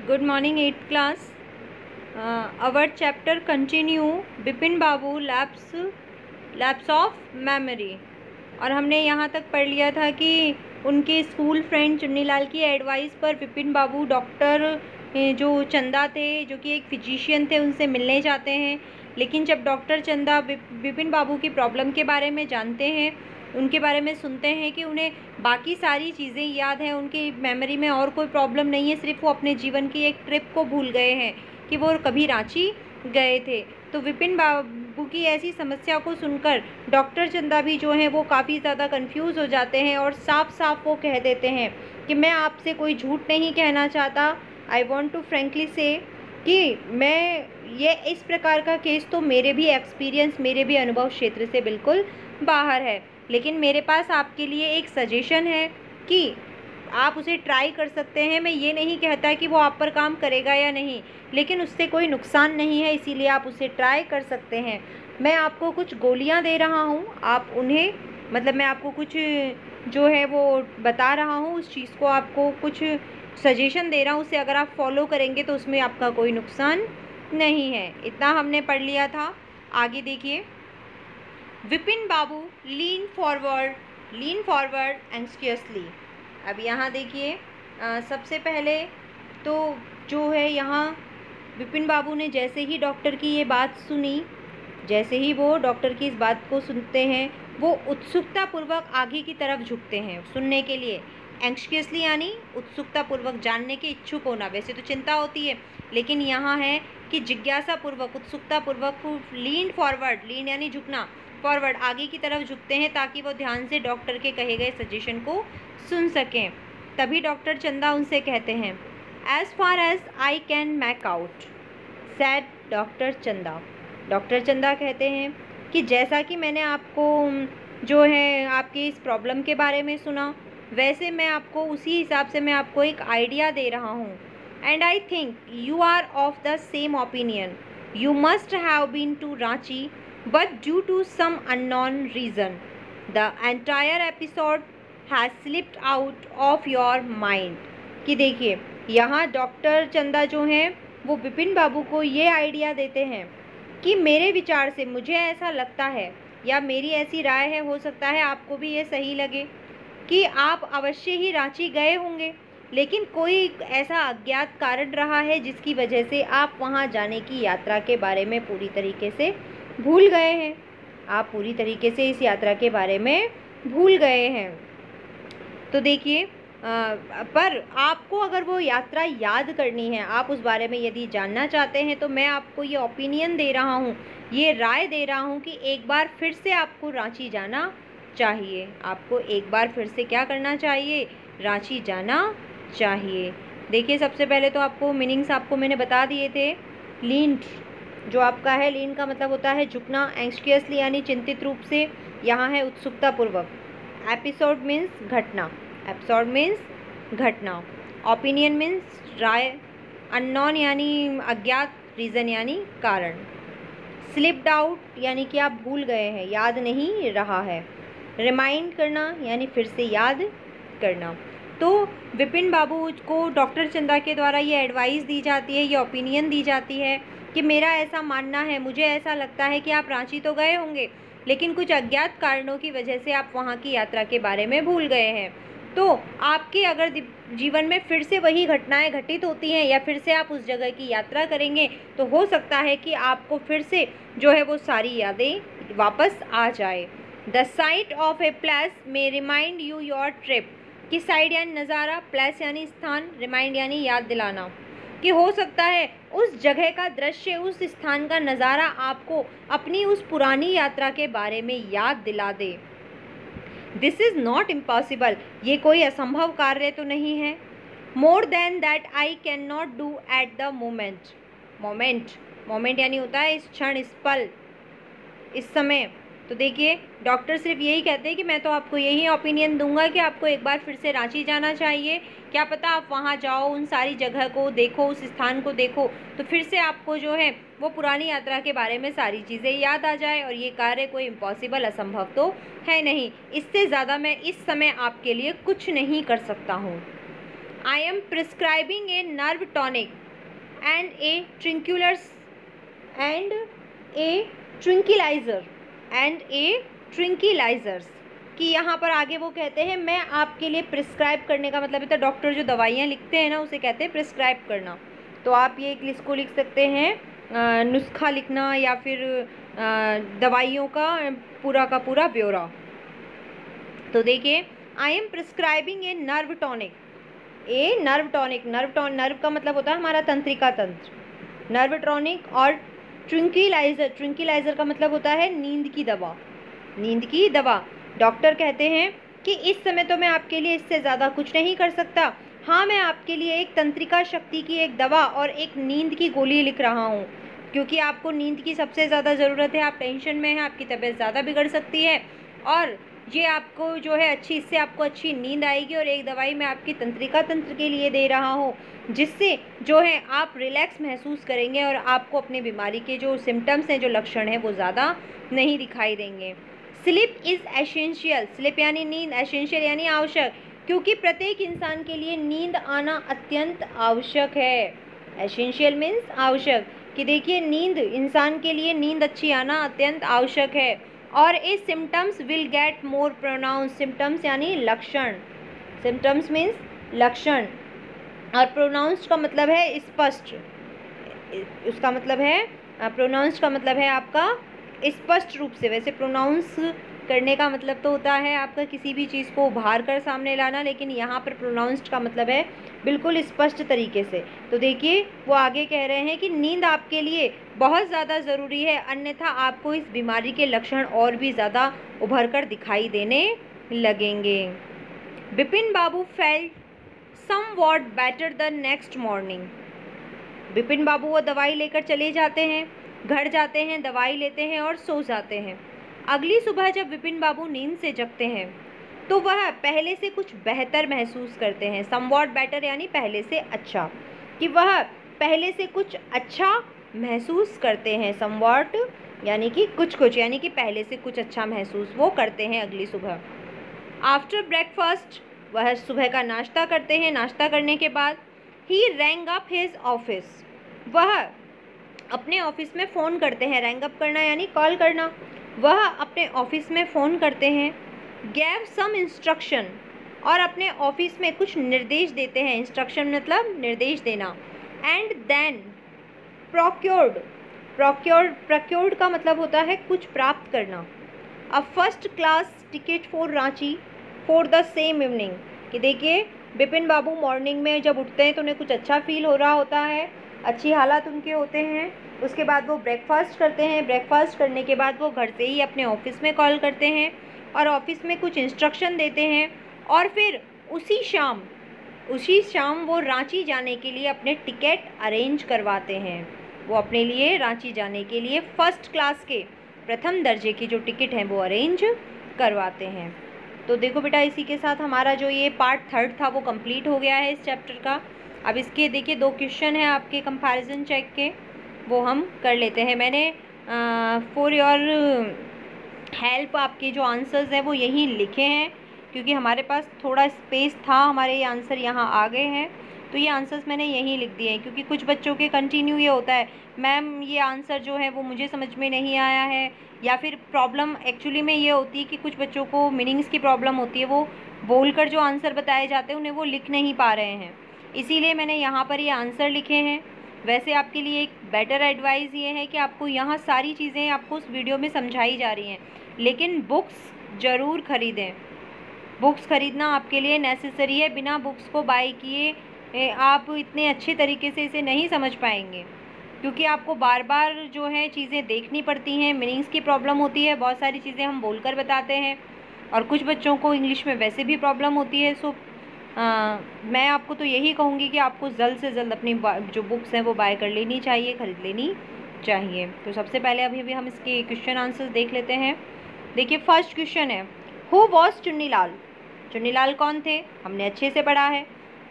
Good morning, 8th class. Our chapter continue Bipin Babu lapse of memory. और हमने यहाँ तक पढ़ लिया था कि उनके स्कूल फ्रेंड चुन्नीलाल की एडवाइस पर विपिन बाबू डॉक्टर जो चंदा थे, जो कि एक फिजिशियन थे, उनसे मिलने जाते हैं। लेकिन जब डॉक्टर चंदा विपिन बाबू की प्रॉब्लम के बारे में जानते हैं, उनके बारे में सुनते हैं कि उन्हें बाकी सारी चीज़ें याद हैं, उनकी मेमोरी में और कोई प्रॉब्लम नहीं है, सिर्फ वो अपने जीवन की एक ट्रिप को भूल गए हैं कि वो कभी रांची गए थे। तो विपिन बाबू की ऐसी समस्या को सुनकर डॉक्टर चंदा भी जो हैं वो काफ़ी ज़्यादा कंफ्यूज हो जाते हैं और साफ साफ वो कह देते हैं कि मैं आपसे कोई झूठ नहीं कहना चाहता। आई वॉन्ट टू फ्रेंकली से कि मैं ये इस प्रकार का केस तो मेरे भी एक्सपीरियंस, मेरे भी अनुभव क्षेत्र से बिल्कुल बाहर है, लेकिन मेरे पास आपके लिए एक सजेशन है कि आप उसे ट्राई कर सकते हैं। मैं ये नहीं कहता कि वो आप पर काम करेगा या नहीं, लेकिन उससे कोई नुकसान नहीं है, इसीलिए आप उसे ट्राई कर सकते हैं। मैं आपको कुछ गोलियां दे रहा हूँ, आप उन्हें मैं आपको कुछ जो है वो बता रहा हूँ, उस चीज़ को आपको कुछ सजेशन दे रहा हूँ, उसे अगर आप फॉलो करेंगे तो उसमें आपका कोई नुकसान नहीं है। इतना हमने पढ़ लिया था। आगे देखिए, विपिन बाबू लीन फॉरवर्ड एंग्जियसली। अब यहाँ देखिए, सबसे पहले तो जो है यहाँ विपिन बाबू ने जैसे ही डॉक्टर की ये बात सुनी, जैसे ही वो डॉक्टर की इस बात को सुनते हैं, वो उत्सुकतापूर्वक आगे की तरफ झुकते हैं सुनने के लिए। एंग्जियसली यानी उत्सुकतापूर्वक, जानने के इच्छुक होना। वैसे तो चिंता होती है, लेकिन यहाँ है कि जिज्ञासापूर्वक, उत्सुकतापूर्वक। लीन फॉरवर्ड, लीन यानी झुकना, फॉरवर्ड आगे की तरफ झुकते हैं ताकि वो ध्यान से डॉक्टर के कहे गए सजेशन को सुन सकें। तभी डॉक्टर चंदा उनसे कहते हैं, as far as I can make out said doctor Chanda. Doctor Chanda कहते हैं कि जैसा कि मैंने आपको जो है आपकी इस प्रॉब्लम के बारे में सुना, वैसे मैं आपको उसी हिसाब से मैं आपको एक आइडिया दे रहा हूँ। And I think you are of the same opinion. You must have been to Ranchi, but due to some unknown reason the entire episode has slipped out of your mind। कि देखिए, यहाँ डॉक्टर चंदा जो हैं वो विपिन बाबू को ये आइडिया देते हैं कि मेरे विचार से मुझे ऐसा लगता है, या मेरी ऐसी राय है, हो सकता है आपको भी ये सही लगे, कि आप अवश्य ही रांची गए होंगे, लेकिन कोई ऐसा अज्ञात कारण रहा है जिसकी वजह से आप वहाँ जाने की यात्रा के बारे में पूरी तरीके से भूल गए हैं। आप पूरी तरीके से इस यात्रा के बारे में भूल गए हैं। तो देखिए, पर आपको अगर वो यात्रा याद करनी है, आप उस बारे में यदि जानना चाहते हैं, तो मैं आपको ये ओपिनियन दे रहा हूँ, ये राय दे रहा हूँ कि एक बार फिर से आपको रांची जाना चाहिए। आपको एक बार फिर से क्या करना चाहिए? रांची जाना चाहिए। देखिए, सबसे पहले तो आपको मीनिंग्स आपको मैंने बता दिए थे। लीन जो आपका है, लीन का मतलब होता है झुकना, एंग्जियसली यानी चिंतित रूप से, यहाँ है उत्सुकतापूर्वक। एपिसोड मीन्स घटना, एपिसोड मीन्स घटना। ओपिनियन मीन्स राय, अननोन यानी अज्ञात, रीज़न यानी कारण। स्लिप्ड आउट यानी कि आप भूल गए हैं, याद नहीं रहा है। रिमाइंड करना यानी फिर से याद करना। तो विपिन बाबू को डॉक्टर चंदा के द्वारा ये एडवाइस दी जाती है, ये ओपिनियन दी जाती है कि मेरा ऐसा मानना है, मुझे ऐसा लगता है कि आप रांची तो गए होंगे, लेकिन कुछ अज्ञात कारणों की वजह से आप वहाँ की यात्रा के बारे में भूल गए हैं। तो आपके अगर जीवन में फिर से वही घटनाएं घटित होती हैं, या फिर से आप उस जगह की यात्रा करेंगे, तो हो सकता है कि आपको फिर से जो है वो सारी यादें वापस आ जाए। The site of a place may remind you your trip. कि साइड यानी नज़ारा, प्लेस यानी स्थान, रिमाइंड यानी याद दिलाना। कि हो सकता है उस जगह का दृश्य, उस स्थान का नज़ारा आपको अपनी उस पुरानी यात्रा के बारे में याद दिला दे। दिस इज़ नॉट इम्पॉसिबल, ये कोई असंभव कार्य तो नहीं है। More than that I can not do at the moment. Moment यानी होता है इस क्षण, इस पल, इस समय। तो देखिए, डॉक्टर सिर्फ यही कहते हैं कि मैं तो आपको यही ओपिनियन दूंगा कि आपको एक बार फिर से रांची जाना चाहिए। क्या पता आप वहाँ जाओ, उन सारी जगह को देखो, उस स्थान को देखो, तो फिर से आपको जो है वो पुरानी यात्रा के बारे में सारी चीज़ें याद आ जाए। और ये कार्य कोई इम्पॉसिबल, असंभव तो है नहीं। इससे ज़्यादा मैं इस समय आपके लिए कुछ नहीं कर सकता हूँ। I am prescribing a nerve tonic and a and a tranquilizer कि यहाँ पर आगे वो कहते हैं मैं आपके लिए प्रिस्क्राइब करने का मतलब है तो डॉक्टर जो दवाइयाँ लिखते हैं ना उसे कहते हैं प्रिस्क्राइब करना। तो आप ये इसको लिख सकते हैं नुस्खा लिखना या फिर दवाइयों का पूरा ब्यौरा। तो देखिए I am prescribing a nerve tonic, nerve का मतलब होता है हमारा तंत्रिका तंत्र, नर्व टॉनिक। और ट्रंक्विलाइजर का मतलब होता है नींद की दवा। डॉक्टर कहते हैं कि इस समय तो मैं आपके लिए इससे ज़्यादा कुछ नहीं कर सकता, हाँ मैं आपके लिए एक तंत्रिका शक्ति की एक दवा और एक नींद की गोली लिख रहा हूँ, क्योंकि आपको नींद की सबसे ज़्यादा ज़रूरत है। आप टेंशन में हैं, आपकी तबीयत ज़्यादा बिगड़ सकती है और ये आपको जो है इससे आपको अच्छी नींद आएगी। और एक दवाई मैं आपकी तंत्रिका तंत्र के लिए दे रहा हूँ जिससे जो है आप रिलैक्स महसूस करेंगे और आपको अपनी बीमारी के जो सिम्टम्स हैं, जो लक्षण हैं, वो ज़्यादा नहीं दिखाई देंगे। स्लीप इज़ एसेंशियल, स्लीप यानी नींद, एसेंशियल यानी आवश्यक, क्योंकि प्रत्येक इंसान के लिए नींद आना अत्यंत आवश्यक है। एसेंशियल मीन्स आवश्यक, कि देखिए नींद, इंसान के लिए नींद अच्छी आना अत्यंत आवश्यक है। और इस symptoms will get more pronounce, symptoms यानी लक्षण, सिम्टम्स मीन्स लक्षण, और प्रोनाउंस्ड का मतलब है स्पष्ट, उसका मतलब है प्रोनाउंस्ड का मतलब है आपका स्पष्ट रूप से। वैसे प्रोनाउंस करने का मतलब तो होता है आपका किसी भी चीज़ को उभार कर सामने लाना, लेकिन यहाँ पर प्रोनाउंस्ड का मतलब है बिल्कुल स्पष्ट तरीके से। तो देखिए वो आगे कह रहे हैं कि नींद आपके लिए बहुत ज़्यादा ज़रूरी है, अन्यथा आपको इस बीमारी के लक्षण और भी ज़्यादा उभर कर दिखाई देने लगेंगे। Bipin Babu felt somewhat better the next morning. Bipin Babu वो दवाई लेकर चले जाते हैं, घर जाते हैं, दवाई लेते हैं और सो जाते हैं। अगली सुबह जब विपिन बाबू नींद से जगते हैं तो वह पहले से कुछ बेहतर महसूस करते हैं। समवॉट बेटर यानी पहले से अच्छा, कि वह पहले से कुछ अच्छा महसूस करते हैं। समवॉट यानी कि कुछ यानी कि पहले से कुछ अच्छा महसूस वो करते हैं अगली सुबह। आफ्टर ब्रेकफास्ट वह सुबह का नाश्ता करते हैं। नाश्ता करने के बाद ही रैंग अप हिज ऑफिस, वह अपने ऑफिस में फ़ोन करते हैं। रैंग अप करना यानी कॉल करना। वह अपने ऑफिस में फ़ोन करते हैं। गैव सम इंस्ट्रक्शन, और अपने ऑफिस में कुछ निर्देश देते हैं। इंस्ट्रक्शन मतलब निर्देश देना। एंड देन प्रोक्योर्ड का मतलब होता है कुछ प्राप्त करना। A first class ticket for Ranchi for the same evening, कि देखिए बिपिन बाबू मॉर्निंग में जब उठते हैं तो उन्हें कुछ अच्छा फील हो रहा होता है, अच्छी हालात उनके होते हैं। उसके बाद वो ब्रेकफास्ट करते हैं। ब्रेकफास्ट करने के बाद वो घर से ही अपने ऑफिस में कॉल करते हैं और ऑफिस में कुछ इंस्ट्रक्शन देते हैं। और फिर उसी शाम वो रांची जाने के लिए अपने टिकट अरेंज करवाते हैं। वो अपने लिए रांची जाने के लिए फर्स्ट क्लास के प्रथम दर्जे की जो टिकट हैं वो अरेंज करवाते हैं। तो देखो बेटा, इसी के साथ हमारा जो ये पार्ट 3 था वो कंप्लीट हो गया है इस चैप्टर का। अब इसके देखिए 2 क्वेश्चन हैं आपके कंपैरिजन चेक के, वो हम कर लेते हैं। मैंने फॉर योर हेल्प आपके जो आंसर्स हैं वो यहीं लिखे हैं, क्योंकि हमारे पास थोड़ा स्पेस था, हमारे ये आंसर यहाँ आ गए हैं, तो ये आंसर्स मैंने यहीं लिख दिए हैं। क्योंकि कुछ बच्चों के कंटिन्यू ये होता है, मैम ये आंसर जो है वो मुझे समझ में नहीं आया है, या फिर प्रॉब्लम एक्चुअली में ये होती है कि कुछ बच्चों को मीनिंग्स की प्रॉब्लम होती है, वो बोलकर जो आंसर बताए जाते हैं उन्हें वो लिख नहीं पा रहे हैं, इसीलिए मैंने यहाँ पर ये आंसर लिखे हैं। वैसे आपके लिए एक बेटर एडवाइस ये है कि आपको यहाँ सारी चीज़ें आपको उस वीडियो में समझाई जा रही हैं, लेकिन बुक्स ज़रूर ख़रीदें। बुक्स ख़रीदना आपके लिए नेसेसरी है। बिना बुक्स को बाय किए आप इतने अच्छे तरीके से इसे नहीं समझ पाएंगे, क्योंकि आपको बार बार जो है चीज़ें देखनी पड़ती हैं, मीनिंग्स की प्रॉब्लम होती है, बहुत सारी चीज़ें हम बोलकर बताते हैं, और कुछ बच्चों को इंग्लिश में वैसे भी प्रॉब्लम होती है। सो मैं आपको तो यही कहूँगी कि आपको जल्द से जल्द अपनी जो बुक्स हैं वो बाय कर लेनी चाहिए, ख़रीद लेनी चाहिए। तो सबसे पहले अभी हम इसके क्वेश्चन आंसर्स देख लेते हैं। देखिए फर्स्ट क्वेश्चन है, हु वॉज चुन्नीलाल। चुन्नीलाल कौन थे, हमने अच्छे से पढ़ा है।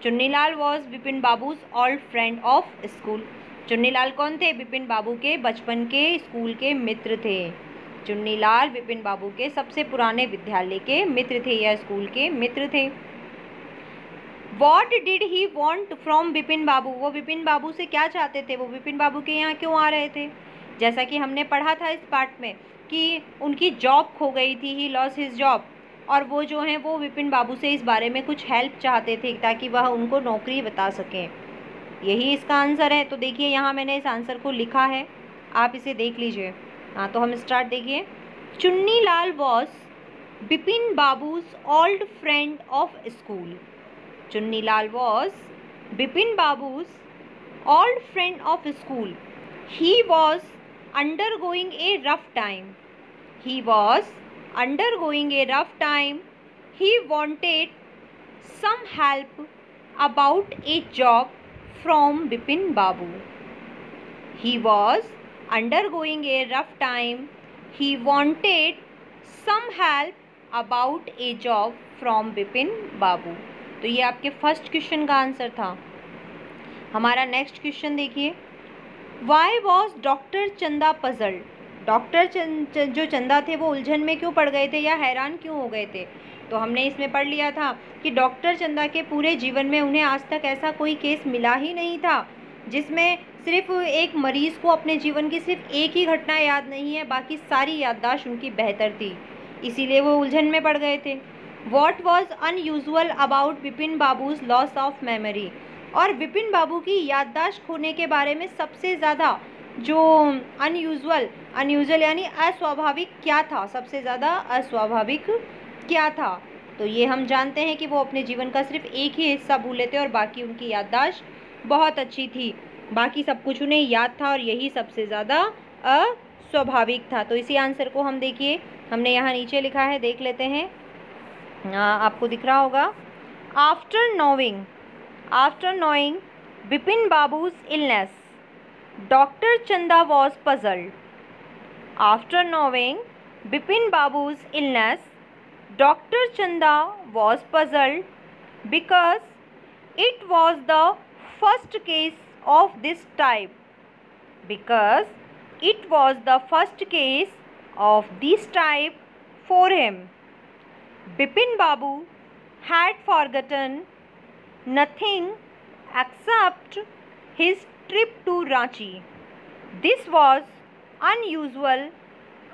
Chunnilal was Bipin Babu's old friend of school. Chunnilal कौन थे, बिपिन बाबू के बचपन के स्कूल के मित्र थे। चुन्नीलाल बिपिन बाबू के सबसे पुराने विद्यालय के मित्र थे या स्कूल के मित्र थे। What did he want from Bipin Babu, वो बिपिन बाबू से क्या चाहते थे, वो बिपिन बाबू के यहाँ क्यों आ रहे थे। जैसा कि हमने पढ़ा था इस पार्ट में कि उनकी जॉब खो गई थी, ही लॉस हिज जॉब, और वो जो हैं वो बिपिन बाबू से इस बारे में कुछ हेल्प चाहते थे ताकि वह उनको नौकरी बता सकें। यही इसका आंसर है। तो देखिए यहाँ मैंने इस आंसर को लिखा है, आप इसे देख लीजिए। हाँ, तो हम स्टार्ट देखिए। Chunni Lal was Bipin Babu's old friend of school. Chunni Lal was Bipin Babu's old friend of school. He was undergoing a rough time. He was undergoing a rough time. He wanted some help about a job from Bipin Babu. He was undergoing a rough time. He wanted some help about a job from Bipin Babu. तो ये आपके first question का answer था। हमारा next question देखिए। Why was doctor चंदा puzzled, doctor जो चंदा थे वो उलझन में क्यों पड़ गए थे या हैरान क्यों हो गए थे। तो हमने इसमें पढ़ लिया था कि डॉक्टर चंदा के पूरे जीवन में उन्हें आज तक ऐसा कोई केस मिला ही नहीं था जिसमें सिर्फ एक मरीज़ को अपने जीवन की सिर्फ एक ही घटना याद नहीं है, बाकी सारी याददाश्त उनकी बेहतर थी, इसीलिए वो उलझन में पड़ गए थे। What was unusual about Bipin babus loss of memory, और बिपिन बाबू की याददाश्त खोने के बारे में सबसे ज़्यादा जो अनयूजुअल यानी अस्वाभाविक क्या था, सबसे ज़्यादा अस्वाभाविक क्या था। तो ये हम जानते हैं कि वो अपने जीवन का सिर्फ एक ही हिस्सा भूले थे और बाकी उनकी याददाश्त बहुत अच्छी थी, बाकी सब कुछ उन्हें याद था और यही सबसे ज़्यादा अस्वाभाविक था। तो इसी आंसर को हम देखिए, हमने यहाँ नीचे लिखा है, देख लेते हैं, आपको दिख रहा होगा। After knowing Bipin Babu's illness, Dr. Chanda was puzzled. After knowing Bipin Babu's illness, Dr. Chanda was puzzled because it was the first case of this type. Because it was the first case of this type for him. Bipin Babu had forgotten nothing except his trip to Ranchi. This was unusual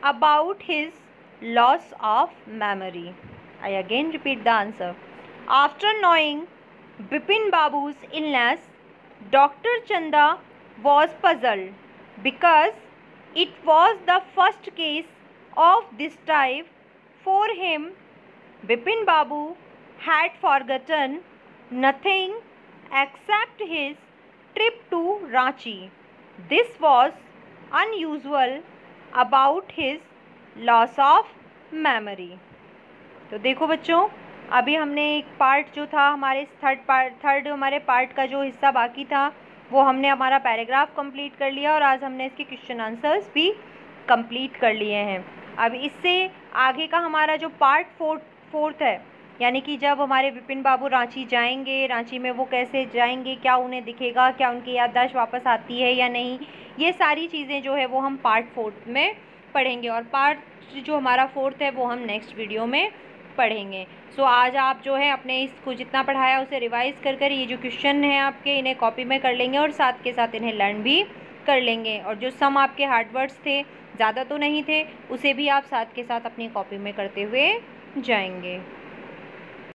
about his loss of memory. I again repeat the answer. After knowing Bipin Babu's illness, Dr. Chanda was puzzled because it was the first case of this type for him. Bipin Babu had forgotten nothing except his trip to Ranchi. This was unusual about his loss of memory. तो देखो बच्चों, अभी हमने एक part जो था हमारे third हमारे पार्ट का जो हिस्सा बाकी था वो हमने हमारा पैराग्राफ कंप्लीट कर लिया और आज हमने इसके क्वेश्चन आंसर्स भी कंप्लीट कर लिए हैं। अब इससे आगे का हमारा जो पार्ट फोर्थ है, यानी कि जब हमारे बिपिन बाबू रांची जाएंगे, रांची में वो कैसे जाएंगे, क्या उन्हें दिखेगा, क्या उनकी याददाश्त वापस आती है या नहीं, ये सारी चीज़ें जो है वो हम पार्ट फोर्थ में पढ़ेंगे और पार्ट जो हमारा फोर्थ है वो हम नेक्स्ट वीडियो में पढ़ेंगे। सो आज आप जो है अपने इसको जितना पढ़ाया उसे रिवाइज़ कर ये जो क्वेश्चन हैं आपके इन्हें कॉपी में कर लेंगे और साथ के साथ इन्हें लर्न भी कर लेंगे और जो सम आपके हार्ड वर्ड्स थे, ज़्यादा तो नहीं थे, उसे भी आप साथ के साथ अपनी कॉपी में करते हुए जाएंगे।